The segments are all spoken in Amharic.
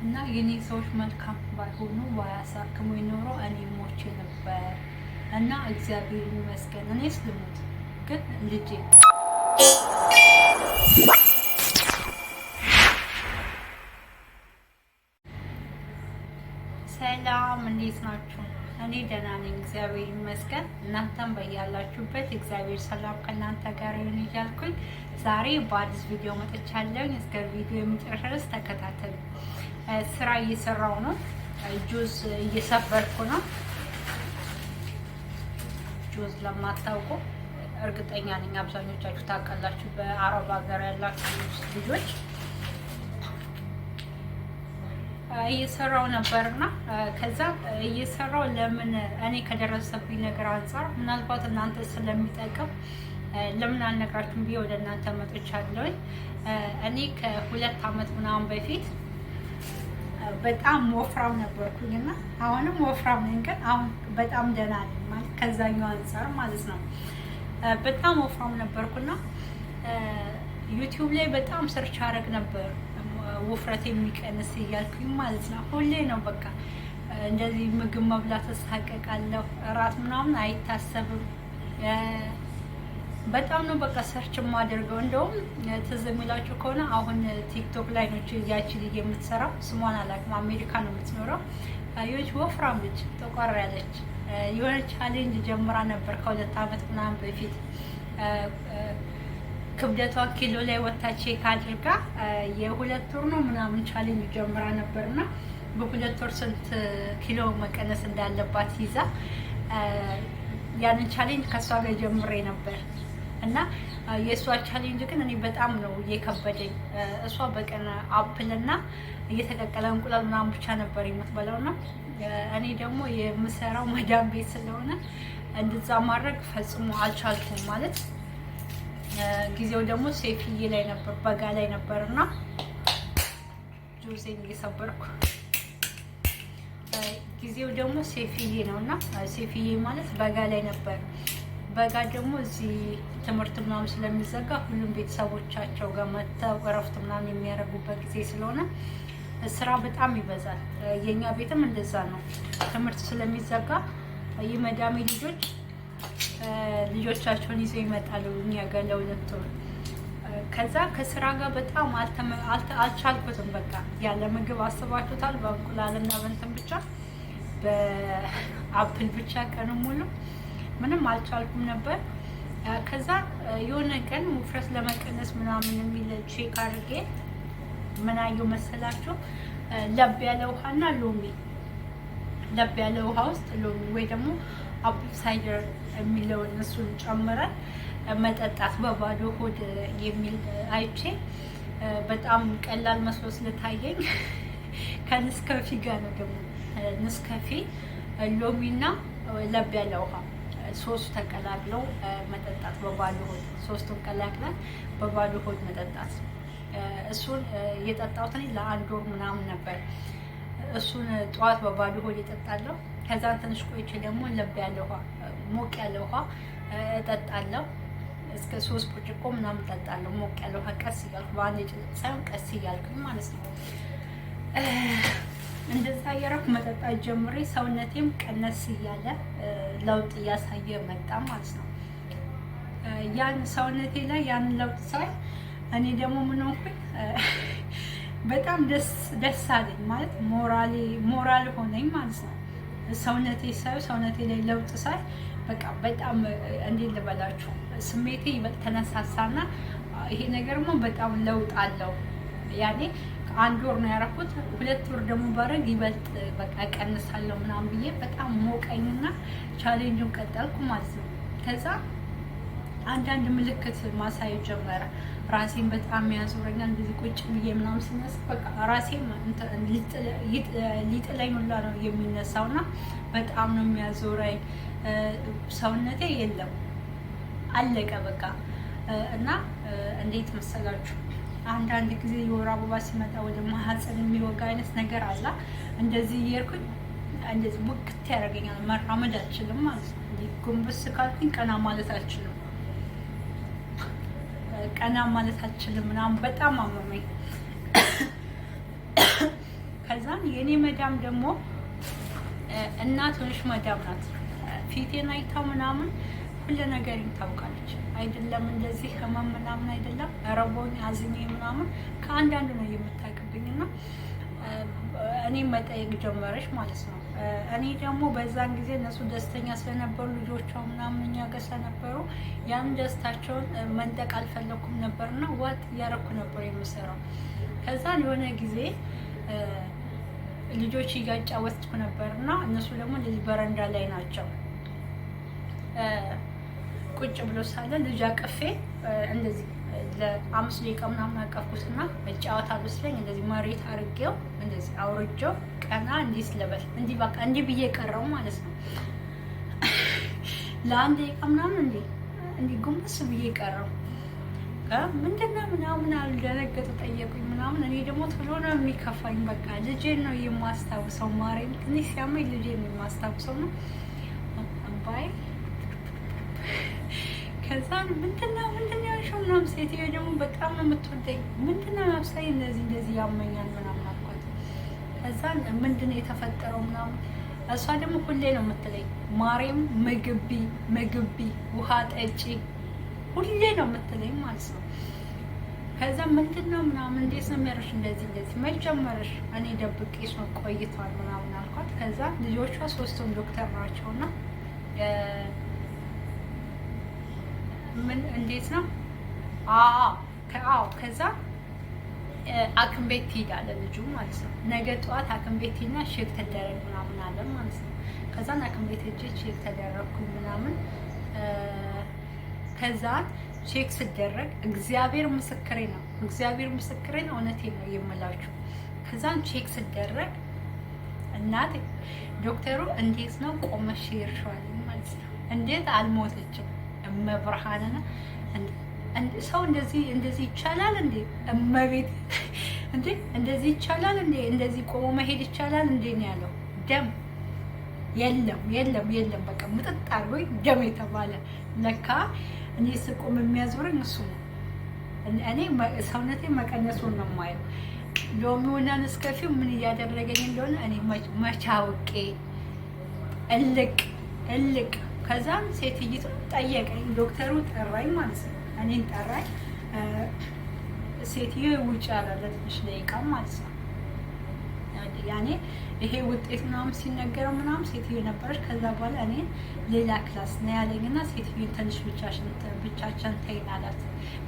እና የኔ ሰዎች መልካም ባይሆኑ ባያሳክሙ ይኖሮ እኔ ሞቼ ነበር። እና እግዚአብሔር ይመስገን እኔ ስልሙት ግን ልጄ ሰላም፣ እንዴት ናችሁ? እኔ ደህና ነኝ እግዚአብሔር ይመስገን። እናንተም በያላችሁበት እግዚአብሔር ሰላም ከእናንተ ጋር ይሁን እያልኩኝ ዛሬ በአዲስ ቪዲዮ መጥቻለሁ። እስከ ቪዲዮ የመጨረሻ ድረስ ተከታተሉ። ስራ እየሰራው ነው። ጁስ እየሰበርኩ ነው። ጁስ ለማታውቁ እርግጠኛ ነኝ አብዛኞቻችሁ ታውቃላችሁ። በአረብ ሀገር ያላችሁ ልጆች እየሰራው ነበርና ከዛ እየሰራው ለምን እኔ ከደረሰብኝ ነገር አንፃር ምናልባት እናንተ ስለሚጠቅም ለምን አልነግራችሁም ብዬ ወደ እናንተ መጥቻለሁ። እኔ ከ2 ዓመት ምናምን በፊት በጣም ወፍራም ነበርኩኝና አሁንም ወፍራም ነኝ፣ ግን አሁን በጣም ደህና ነኝ ማለት ከዛኛው አንፃር ማለት ነው። በጣም ወፍራም ነበርኩና ዩቲዩብ ላይ በጣም ሰርች አደረግ ነበር ውፍረት የሚቀንስ እያልኩኝ ማለት ነው። ሁሌ ነው በቃ እንደዚህ ምግብ መብላት ተሳቀቃለሁ። እራት ምናምን አይታሰብም። በጣም ነው በቃ ሰርች የማደርገው። እንደውም ትዝ የሚላችሁ ከሆነ አሁን ቲክቶክ ላይ ነው ያቺ ልጅ የምትሰራው፣ ስሟን አላውቅም፣ አሜሪካ ነው የምትኖረው። የሆነች ወፍራም ልጅ ጠቆር ያለች የሆነ ቻሌንጅ ጀምራ ነበር ከ2 ዓመት ምናምን በፊት ክብደቷ ኪሎ ላይ ወጣ ቼክ አድርጋ የ2 ወር ነው ምናምን ቻሌንጅ ጀምራ ነበርና በ2 ወር ስንት ኪሎ መቀነስ እንዳለባት ይዛ ያንን ቻሌንጅ ከሷ ጋር ጀምሬ ነበር። እና የእሷ ቻሌንጅ ግን እኔ በጣም ነው የከበደኝ። እሷ በቀን አፕልና እየተቀቀለ እንቁላል ምናምን ብቻ ነበር የምትበላውና እኔ ደግሞ የምሰራው መዳም ቤት ስለሆነ እንደዛ ማድረግ ፈጽሞ አልቻልኩም ማለት ጊዜው ደግሞ ሴፍዬ ላይ ነበር፣ በጋ ላይ ነበርና ጁሴን እየሰበርኩ ጊዜው ደግሞ ሴፍዬ ነውና ሴፍዬ ማለት በጋ ላይ ነበር። በጋ ደግሞ እዚህ ትምህርት ምናምን ስለሚዘጋ ሁሉም ቤተሰቦቻቸው ጋር መጥተው እረፍት ምናምን የሚያደርጉበት ጊዜ ስለሆነ ስራ በጣም ይበዛል። የኛ ቤትም እንደዛ ነው። ትምህርት ስለሚዘጋ የመዳሜ ልጆች ልጆቻቸውን ይዘው ይመጣሉ እኛ ጋር ለ2 ወር። ከዛ ከስራ ጋር በጣም አልቻልኩትም። በቃ ያለ ምግብ አስባችሁታል። በእንቁላልና በእንትን ብቻ በአፕል ብቻ ቀኑ ሙሉ ምንም አልቻልኩም ነበር። ከዛ የሆነ ቀን ውፍረት ለመቀነስ ምናምን የሚል ቼክ አድርጌ ምን አየሁ መሰላችሁ? ለብ ያለ ውሃና ሎሚ፣ ለብ ያለ ውሃ ውስጥ ሎሚ ወይ ደግሞ አፕል ሳይደር የሚለውን እሱን ጨምረን መጠጣት በባዶ ሆድ የሚል አይቼ በጣም ቀላል መስሎ ስለታየኝ ከንስከፊ ጋር ነው ደግሞ ንስከፊ ሎሚና ለብ ያለ ውሃ ሶስቱ ተቀላቅለው መጠጣት በባዶ ሆድ፣ ሶስቱን ቀላቅለን በባዶ ሆድ መጠጣት። እሱን የጠጣሁት እኔ ለ1 ወር ምናምን ነበር። እሱን ጠዋት በባዶ ሆድ እጠጣለሁ። ከዛ ትንሽ ቆይቼ ደግሞ ለብ ያለ ውሃ፣ ሞቅ ያለ ውሃ እጠጣለሁ። እስከ 3 ብርጭቆ ምናምን እጠጣለሁ። ሞቅ ያለ ውሃ ቀስ እያልኩ በአንድ ሳይሆን ቀስ እያልኩኝ ማለት ነው። እንደዛ እያደረኩ መጠጣት ጀምሬ ሰውነቴም ቀነስ እያለ ለውጥ እያሳየ መጣ ማለት ነው። ያን ሰውነቴ ላይ ያን ለውጥ ሳይ እኔ ደግሞ ምን ሆንኩኝ? በጣም ደስ አለኝ ማለት ሞራል ሆነኝ ማለት ነው። ሰውነቴ ሳይ ሰውነቴ ላይ ለውጥ ሳይ በቃ በጣም እንዴት ልበላችሁ ስሜቴ ይበልጥ ተነሳሳና ይሄ ነገርማ በጣም ለውጥ አለው። ያኔ 1 ወር ነው ያደረኩት። 2 ወር ደግሞ ባረግ ይበልጥ በቃ ቀንሳለሁ ምናምን ብዬ በጣም ሞቀኝና ቻሌንጁን ቀጠልኩ ማለት ነው። ከዛ አንዳንድ ምልክት ማሳየት ጀመረ። ራሴን በጣም ያዞረኛል። እንደዚህ ቁጭ ብዬ ምናምን ስነሳ በቃ ራሴን ሊጥለኝ ሁላ ነው የሚነሳውና በጣም ነው የሚያዞረኝ። ሰውነቴ የለም አለቀ በቃ። እና እንዴት መሰላችሁ አንዳንድ ጊዜ የወር አበባ ሲመጣ ወደ ማህፀን የሚወጋ አይነት ነገር አለ። እንደዚህ እየሄድኩኝ እንደዚህ ሙክት ያደርገኛል። መራመድ አልችልም ማለት ነው። ጎንበስ ካልኩኝ ቀና ማለት አልችልም። ቀና ማለት አልችልም ምናምን በጣም አመመኝ። ከዛም የኔ መዳም ደግሞ እናት ሆነሽ መዳም ናት። ፊቴን አይታ ምናምን ሁሉ ነገር ታውቃለች። አይደለም እንደዚህ ህመም ምናምን አይደለም ረቦኝ አዝኜ ምናምን ከአንዳንዱ ነው የምታውቅብኝና እኔ መጠየቅ ጀመረች ማለት ነው። እኔ ደግሞ በዛን ጊዜ እነሱ ደስተኛ ስለነበሩ ልጆቿ ምናምን እኛ ጋር ስለነበሩ ያን ደስታቸውን መንጠቅ አልፈለኩም ነበርና ዋጥ እያረኩ ነበር የምሰራው። ከዛን የሆነ ጊዜ ልጆች እያጫወትኩ ነበርና እነሱ ደግሞ እንደዚህ በረንዳ ላይ ናቸው። ቁጭ ብሎ ሳለ ልጅ አቅፌ እንደዚህ ለ5 ደቂቃ ምናምን አቀፍኩትና እጫወታለሁ ስለኝ እንደዚህ መሬት አድርጌው እንደዚህ አውርጄው ቀና እንዲህ ስለበል እንዲህ በቃ እንዲህ ብዬ ቀረው ማለት ነው። ለ1 ደቂቃ ምናምን እንዲህ ጉንብስ ብዬ ቀረው። ምንድነው ምናምን አልደነገጡ ጠየቁኝ ምናምን። እኔ ደግሞ ቶሎ ነው የሚከፋኝ። በቃ ልጄን ነው የማስታውሰው። ማርያም ትንሽ ሲያመኝ ልጄን ነው የማስታውሰው ነው አባይ። ከዛን ምንድነው ያልሽው ምናምን። ሴትዮ ደግሞ በጣም ነው የምትወደኝ። ምንድነው ያብሳይ እንደዚህ ያመኛል ምናምን አልኳት። ከዛን ምንድነው የተፈጠረው ምናምን። እሷ ደግሞ ሁሌ ነው የምትለኝ ማርያም ምግቢ ውሃ ጠጪ ሁሌ ነው የምትለኝ ማለት ነው። ከዛ ምንድነው ምናምን እንዴት ነው የሚያረሽ እንደዚህ መጀመርሽ እኔ ደብቄሽ ነው ቆይቷል ምናምን አልኳት። ከዛ ልጆቿ 3ቱም ዶክተር ናቸውና ምን እንዴት ነው ከዛ ሐኪም ቤት ትሄዳለህ ልጁ ማለት ነው። ነገ ጠዋት ሐኪም ቤት ሄድና ቼክ ተደረግ ምናምን አለ ማለት ነው። ከዛ ሐኪም ቤት ሄጄ ቼክ ተደረግኩኝ ምናምን። ከዛ ቼክ ስደረግ እግዚአብሔር ምስክሬ ነው እውነቴን ነው የምላችሁ። ከዛን ቼክ ስደረግ እናቴ ዶክተሩ እንዴት ነው ቆመሽ ይርሻል ማለት ነው። እንዴት አልሞተችም እመብርሃንና ሰው እንደዚህ ይቻላል እንዴ? እመቤት እንዴ እንደዚህ ይቻላል እንዴ? እንደዚህ ቆሞ መሄድ ይቻላል እንዴ ነው ያለው። ደም የለም በቃ ምጥጥ አድርጎኝ ደም የተባለ ለካ እኔ ስቆም የሚያዞረኝ እሱ ነው። እኔ ሰውነቴ መቀነሱን ነው የማየው። ሎሚውና ንስከፊው ምን እያደረገኝ እንደሆነ እኔ መቻውቄ እልቅ ከዛም ሴትይቱ ጠየቀኝ። ዶክተሩ ጠራኝ ማለት ነው። እኔን ጠራኝ። ሴትዮ ውጭ አላለ ትንሽ ደቂቃ ማለት ነው። ያኔ ይሄ ውጤት ምናምን ሲነገረው ምናምን ሴትዮ ነበረች። ከዛ በኋላ እኔን ሌላ ክላስ ነው ያለኝና ሴትዮ ትንሽ ብቻችን ተይን አላት።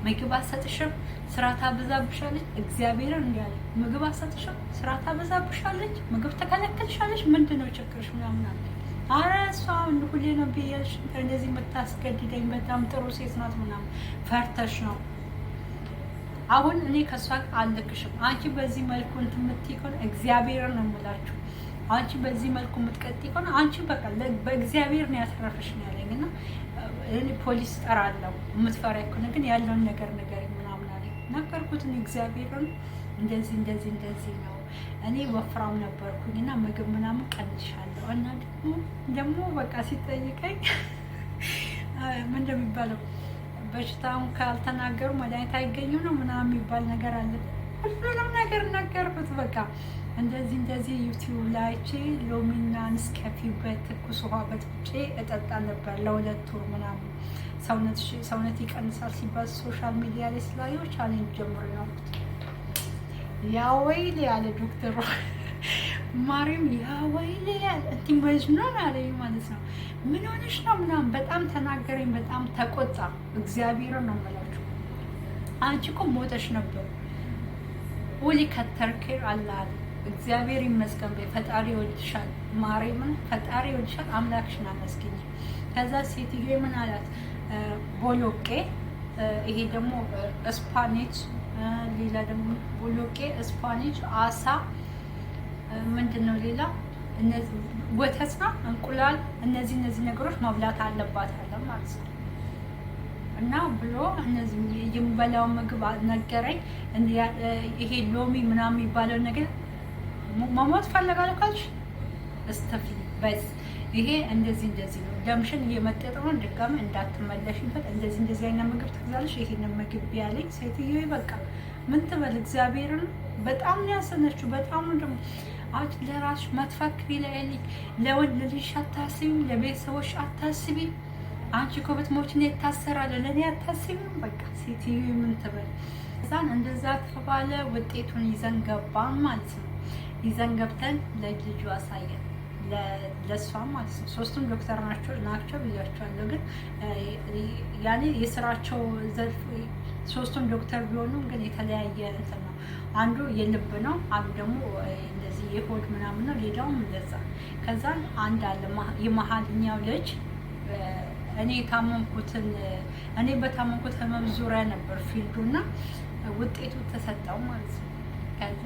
ምግብ አሰጥሽም ስራ ታበዛብሻለች። እግዚአብሔርን እንዲያለ ምግብ አሰጥሽም ስራ ታበዛብሻለች፣ ምግብ ተከለክልሻለች፣ ምንድነው ችግርሽ ምናምን አለ። አረ እሷ ሁሌ ነው ብዬሽ እንደዚህ የምታስገድደኝ በጣም ጥሩ ሴት ናት ምናምን ፈርተሽ ነው። አሁን እኔ ከሷ አልልክሽም። አንቺ በዚህ መልኩ እንትን የምትይ ከሆነ እግዚአብሔርን ነው የምላችሁ። አንቺ በዚህ መልኩ የምትቀጥይ ከሆነ አንቺ በቃ በእግዚአብሔር ነው ያተረፈሽ ነው ያለኝ እና እኔ ፖሊስ ጠራለሁ የምትፈሪ ከሆነ ግን ያለውን ነገር ንገሪኝ ምናምን አለኝ። ነገርኩት። እኔ እግዚአብሔርን እንደዚህ ነው እኔ ወፍራም ነበርኩኝ እና ምግብ ምናምን ቀንሻለሁ እና ደግሞ በቃ ሲጠይቀኝ ምን እንደሚባለው በሽታውን ካልተናገሩ መድኃኒት አይገኙ ነው ምናምን የሚባል ነገር አለ። ሁሉንም ነገር ነገርኩት። በቃ እንደዚህ ዩቲዩብ ላይ ሎሚና ንስካፌ በትኩስ ውሃ በጥብጬ እጠጣ ነበር ለ2 ወር ምናምን። ሰውነት ይቀንሳል ሲባል ሶሻል ሚዲያ ላይ ስላየሁ ቻሌንጅ ጀምሮ ነው ያወይል ያለ ዶክተሩ ማርያም ያወይል ያለ እንትን መጅኑን አለኝ ማለት ነው። ምን ሆነሽ ነው ምናምን በጣም ተናገረኝ። በጣም ተቆጣ። እግዚአብሔርን ነው የምላችሁ። አንቺ እኮ ሞተሽ ነበር ሁሊ ከተርኬር አላል እግዚአብሔር ይመስገን በይ። ፈጣሪ ይወድሻል ማርያምን፣ ፈጣሪ ይወድሻል። አምላክሽን አመስግኝ። ከዛ ሴትዮ ምን አላት? ቦሎቄ ይሄ ደግሞ ስፓኒች፣ ሌላ ደግሞ ቦሎቄ፣ ስፓኒች፣ አሳ ምንድን ነው ሌላ እነዚህ ወተትና እንቁላል እነዚህ ነገሮች መብላት አለባት አለ ማለት ነው። እና ብሎ እነዚህ የምበላው ምግብ ነገረኝ። ይሄ ሎሚ ምናምን የሚባለው ነገር መሞት ፈለጋለሁ ካልሽ እስተፊ በስ ይሄ እንደዚህ ነው፣ ደምሽን እየመጠጠ ነው፣ ድጋሚ እንዳትመለሽበት፣ እንደዚህ አይነት ምግብ ትገዛለሽ፣ ይሄንን ምግብ ቢያለኝ ሴትዮ በቃ ምን ትበል እግዚአብሔርን። በጣም ነው ያሰነችው። በጣም ደግሞ አንቺ ለራስሽ መትፈክሪ ለእልክ ለወንድ ልጅሽ አታስቢም፣ ለቤተሰቦች አታስቢም። አንቺ እኮ ብትሞቺ ነው የታሰራለ ለኔ አታስቢም። በቃ ሴትዮ ምን ትበል? እዛን እንደዛ ተባለ። ውጤቱን ይዘን ገባን ማለት ነው። ይዘን ገብተን ለልጁ አሳየን፣ ለሷ ማለት ነው። ሶስቱም ዶክተር ናቸው ብያቸዋለሁ። ግን ያኔ የስራቸው ዘርፍ ሶስቱም ዶክተር ቢሆኑም ግን የተለያየ እንትን ነው። አንዱ የልብ ነው፣ አንዱ ደግሞ እንደዚህ የሆድ ምናምን ነው፣ ሌላውም እንደዛ። ከዛ አንድ አለ የመሀልኛው ልጅ እኔ በታመምኩት ህመም ዙሪያ ነበር ፊልዱ እና ውጤቱ ተሰጠው ማለት ነው። ከዛ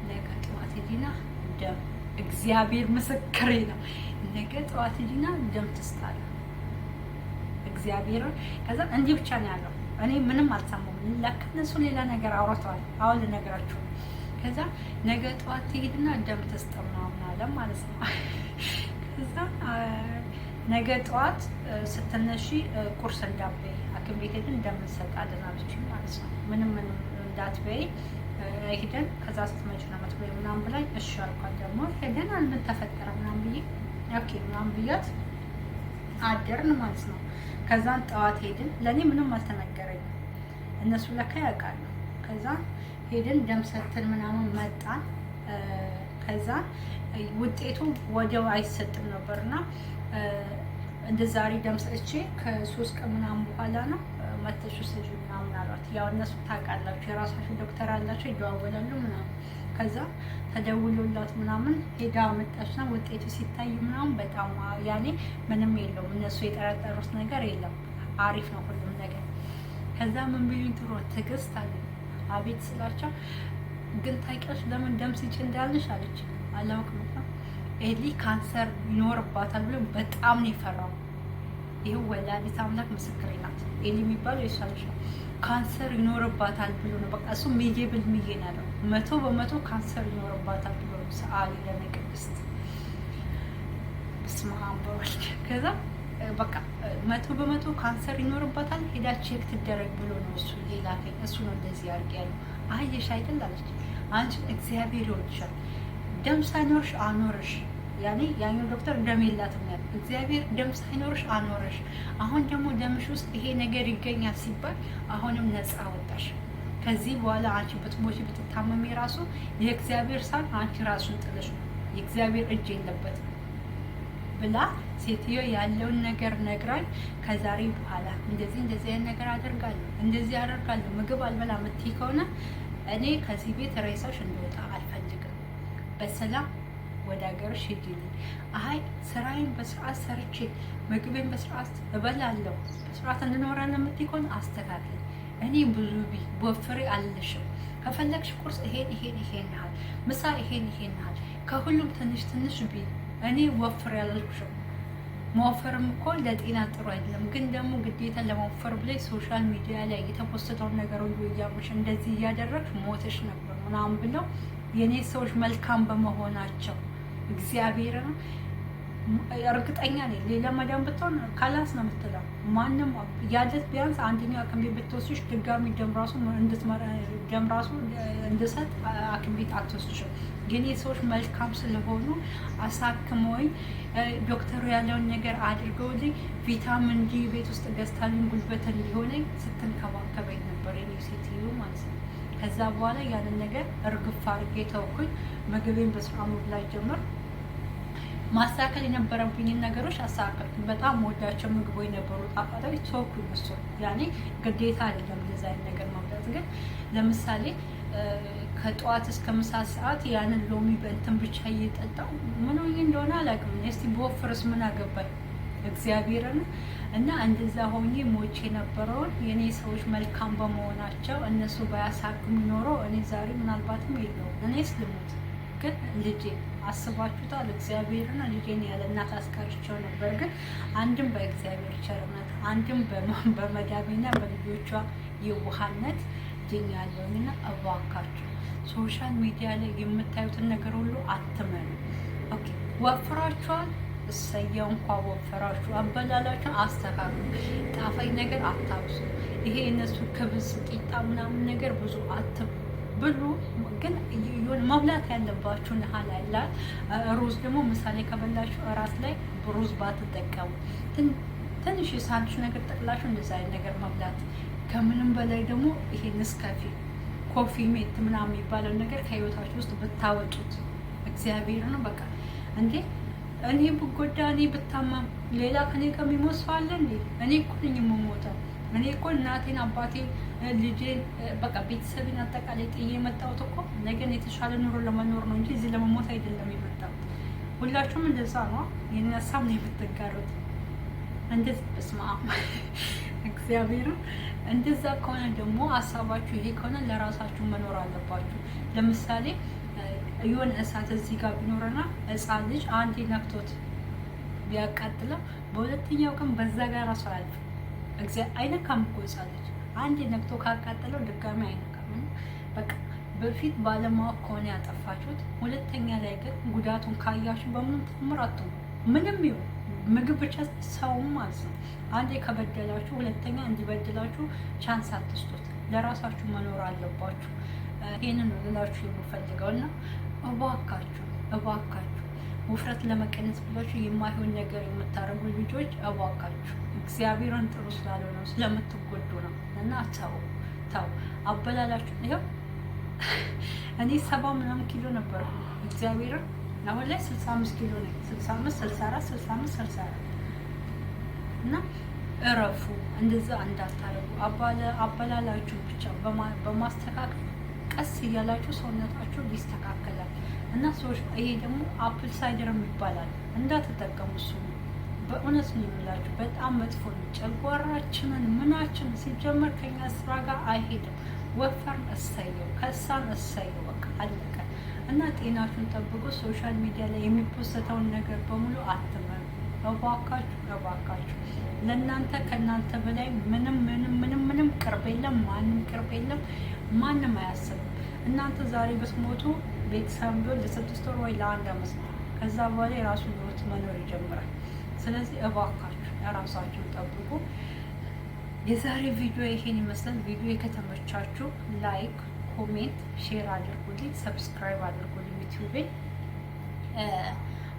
ነገ ጠዋት ሄዲና ደም እግዚአብሔር ምስክሬ ነው። ነገ ጠዋት ሄዲና ደም ትስጣለ እግዚአብሔር። ከዛ እንዲህ ብቻ ነው ያለው። እኔ ምንም አልሰማሁም። ለካ እነሱ ሌላ ነገር አውርተዋል። አሁን ልነግራችሁ። ከዛ ነገ ጠዋት ትሄድና ደም ትስጠው ምናምን አለ ማለት ነው። ከዛ ነገ ጠዋት ስትነሺ ቁርስ እንዳትበይ ሐኪም ቤት ሄደን እንደምንሰጣለን አለችኝ ማለት ነው። ምንም እንዳትበይ ሄደን ከዛ ስትመጪ ነው የምትበይው ምናምን ብላኝ እሺ አልኳት። ደግሞ ሄደን ምን ተፈጠረ ምናምን ብዬ ኦኬ ምናምን ብያት አደርን ማለት ነው። ከዛን ጠዋት ሄድን። ለእኔ ምንም አልተነገረኝም፣ እነሱ ለካ ያውቃሉ። ከዛ ሄድን ደም ሰጥተን ምናምን መጣን። ከዛ ውጤቱ ወዲያው አይሰጥም ነበርና እንደ ዛሬ ደም ሰጥቼ ከ3 ቀን ምናምን በኋላ ነው መተሽ ስጂ ምናምን አሏት። ያው እነሱ ታውቃላችሁ የራሳቸው ዶክተር አላቸው ይደዋወላሉ ምናምን። ከዛ ተደውሎላት ምናምን ሄዳ መጣችና ውጤቱ ሲታይ ምናምን በጣም ያኔ ምንም የለውም፣ እነሱ የጠረጠሩት ነገር የለም፣ አሪፍ ነው ሁሉም ነገር። ከዛ ምን ቢሉኝ ጥሩ ትዕግስት አለ። አቤት ስላቸው ግን ታውቂያለሽ ለምን ደም ስጪ እንዳልሽ አለች። አላውቅም ኤሊ ካንሰር ይኖርባታል ብሎ በጣም ነው የፈራው። ይሄው ወላዲተ አምላክ ምስክሬ ናት። ኤሊ የሚባለው የእሷ ልጅ ነው። ካንሰር ይኖርባታል ብሎ ነው በቃ እሱ ሜዲብል ሚሊየን ያለው 100% ካንሰር ይኖርባታል ብሎ ነው ሰዓሊ ለነቅድስት በስመ አብ ወወልድ። ከዛ በቃ 100% ካንሰር ይኖርባታል ሄዳ ቼክ ትደረግ ብሎ ነው እሱ ሌላከኝ። እሱ ነው እንደዚህ ያርግ ያለው። አየሽ አይደል አለች። አንቺ እግዚአብሔር ይወድሻል፣ ደም ሳይኖርሽ አኖርሽ። ያኔ ያኛው ዶክተር ደም የላትም ያለ እግዚአብሔር ደም ሳይኖርሽ አኖርሽ። አሁን ደግሞ ደምሽ ውስጥ ይሄ ነገር ይገኛል ሲባል አሁንም ነፃ ወጣሽ። ከዚህ በኋላ አንቺ ብትሞቺ ብትታመሚ ራሱ የእግዚአብሔር ሳን አንቺ ራሱን ጥለሽ ነው፣ የእግዚአብሔር እጅ የለበትም ብላ ሴትዮ ያለውን ነገር ነግራኝ ከዛሬ በኋላ እንደዚህ አይነት ነገር አደርጋለሁ፣ እንደዚህ አደርጋለሁ፣ ምግብ አልበላ የምትይ ከሆነ እኔ ከዚህ ቤት ሬሳሽ እንዲወጣ አልፈልግም፣ በሰላም ወደ ሀገርሽ ሂጂልኝ። አይ ስራዬን በስርዓት ሰርቼ ምግቤን በስርዓት እበላለሁ፣ በስርዓት እንኖራለን የምትይ ከሆነ አስተካክል። እኔ ብዙ ወፍሬ አልልሽም። ከፈለግሽ ቁርስ ይሄን ያህል፣ ምሳ ይሄን ያህል፣ ከሁሉም ትንሽ ቢ እኔ ወፍሬ አልልሽም። መወፈርም እኮ ለጤና ጥሩ አይደለም። ግን ደግሞ ግዴታ ለመወፈር ብለሽ ሶሻል ሚዲያ ላይ የተፖስተውን ነገር ሁሉ እያመሽ እንደዚህ እያደረግሽ ሞተሽ ነበር ምናምን ብለው የኔ ሰዎች መልካም በመሆናቸው እግዚአብሔር ነው እርግጠኛ ነኝ። ሌላ መዳም ብትሆን ካላስ ነው የምትለው። ማንም ያለት ቢያንስ አንደኛው ሐኪም ቤት ብትወስድሽ ድጋሚ ደም ራሱ እንድሰጥ ሐኪም ቤት አትወስድሽም። ግን የሰዎች መልካም ስለሆኑ አሳክመውኝ ዶክተሩ ያለውን ነገር አድርገውልኝ ቪታሚን ዲ ቤት ውስጥ ገዝታልኝ ጉልበት እንዲሆነኝ ስትንከባከበኝ ነበር የኔ ሴትዮ ማለት ነው። ከዛ በኋላ ያንን ነገር እርግፍ አድርጌ ተውኩኝ። ምግቤን በስርዓት መብላት ጀመር። ማስተካከል የነበረብኝን ነገሮች አስተካከልኩኝ። በጣም ወዳቸው ምግቦች የነበሩ ጣፋጮች ተውኩኝ። እሱ ያኔ ግዴታ አይደለም እንደዛ አይነት ነገር ማምጣት። ግን ለምሳሌ ከጠዋት እስከ ምሳ ሰዓት ያንን ሎሚ በእንትን ብቻ እየጠጣው ምን ሆኜ እንደሆነ አላውቅም። እስቲ በወፍርስ ምን አገባኝ እግዚአብሔርን። እና እንደዛ ሆኜ ሞቼ የነበረውን የኔ ሰዎች መልካም በመሆናቸው እነሱ ባያሳክሙ ኖሮ እኔ ዛሬ ምናልባትም የለውም። እኔስ ልሙት ግን ልጄ አስባችሁታል? እግዚአብሔርና ልጄን ያለ እናት አስቀርቸው ነበር። ግን አንድም በእግዚአብሔር ቸርነት አንድም በመዳሜና በልጆቿ የዋህነት ድኛለሁና እባካችሁ ሶሻል ሚዲያ ላይ የምታዩትን ነገር ሁሉ አትመኑ። ኦኬ ወፍራችኋል፣ እሰየው እንኳ ወፈራችሁ። አበላላችሁን አስተካክሉ። ጣፋኝ ነገር አታብሱ። ይሄ እነሱ ክብስ ቂጣ ምናምን ነገር ብዙ አትብሉ። ግን የሆነ መብላት ያለባችሁን ያህል ያላል። ሩዝ ደግሞ ምሳሌ ከበላችሁ እራት ላይ ሩዝ ባትጠቀሙ ትንሽ የሳንዱች ነገር ጠቅላችሁ እንደዛ አይነት ነገር መብላት። ከምንም በላይ ደግሞ ይሄ ንስካፌ ኮፊ ሜት ምናምን የሚባለው ነገር ከህይወታችሁ ውስጥ ብታወጡት እግዚአብሔር ነው። በቃ እንዴ እኔ ብጎዳ እኔ ብታመም ሌላ ከኔ ጋር የሚሞት ሰው አለ እንዴ? እኔ እኮ ነኝ የምሞተው። እኔ እኮ እናቴን፣ አባቴን፣ ልጄን በቃ ቤተሰቤን አጠቃላይ ጥዬ የመጣሁት እኮ ነገን የተሻለ ኑሮ ለመኖር ነው እንጂ እዚህ ለመሞት አይደለም የመጣሁት። ሁላችሁም እንደዛ ነው። የእኔ ሀሳብ ነው የምትጋሩት። እንደዚህ በስመ አብ እግዚአብሔር። እንደዛ ከሆነ ደግሞ ሀሳባችሁ ይሄ ከሆነ ለራሳችሁ መኖር አለባችሁ። ለምሳሌ የሆነ እሳት እዚህ ጋር ቢኖርና ህፃን ልጅ አንዴ ነክቶት ቢያቃጥለው በሁለተኛው ቀን በዛ ጋር ራሱ አያልፍም። አይነካም እኮ ህፃን ልጅ አንዴ ነክቶ ካቃጠለው ድጋሚ አይነካም። በቃ በፊት ባለማወቅ ከሆነ ያጠፋችሁት፣ ሁለተኛ ላይ ግን ጉዳቱን ካያችሁ በምንም ተአምር አትሆኑ። ምንም ይሁን ምግብ ብቻ ሰውም ማለት ነው። አንዴ ከበደላችሁ ሁለተኛ እንዲበድላችሁ ቻንስ አትስጡት። ለራሳችሁ መኖር አለባችሁ። ይህንን ልላችሁ የምፈልገው እና እባካችሁ ውፍረት ለመቀነስ ብላችሁ የማይሆን ነገር የምታደርጉ ልጆች እባካችሁ እግዚአብሔርን ጥሩ ስላልሆነ ስለምትጎዱ ነው። እና ተው አበላላችሁ። ይኸው እኔ 70 ምናምን ኪሎ ነበር እግዚአብሔርን፣ አሁን ላይ 65 ኪሎ ነኝ። 65 64 65 64 እና እረፉ። እንደዛ እንዳታረጉ። አበላላችሁ ብቻ በማስተካከል ቀስ እያላችሁ ሰውነታችሁ ይስተካከላል። እና ሰዎች ይሄ ደግሞ አፕል ሳይደር ይባላል እንዳትጠቀሙ። እሱ በእውነት ነው የምላችሁ፣ በጣም መጥፎ ነው። ጨጓራችንን ምናችን ሲጀመር ከኛ ስራ ጋር አይሄድም። ወፈርን እሰየው፣ ከሳን እሰየው፣ በቃ አለቀ። እና ጤናችሁን ጠብቁ። ሶሻል ሚዲያ ላይ የሚፖስተውን ነገር በሙሉ አትመኑ። እባካችሁ ለእናንተ ከእናንተ በላይ ምንም ቅርብ የለም። ማንም ቅርብ የለም። ማንም አያስብም። እናንተ ዛሬ ብትሞቱ ቤተሰብ ቢሆን ለ6 ወር ወይ ለ1 ዓመት ነው። ከዛ በኋላ የራሱን ህይወት መኖር ይጀምራል። ስለዚህ እባካችሁ እራሳችሁን ጠብቁ። የዛሬ ቪዲዮ ይሄን ይመስላል። ቪዲዮ ከተመቻችሁ ላይክ፣ ኮሜንት፣ ሼር አድርጉልኝ፣ ሰብስክራይብ አድርጉልኝ። ዩቲዩብን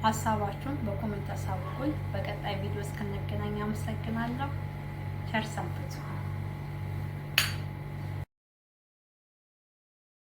ሀሳባችሁን በኮሜንት አሳውቁኝ። በቀጣይ ቪዲዮ እስክንገናኝ አመሰግናለሁ። ቸር ሰንብቱ።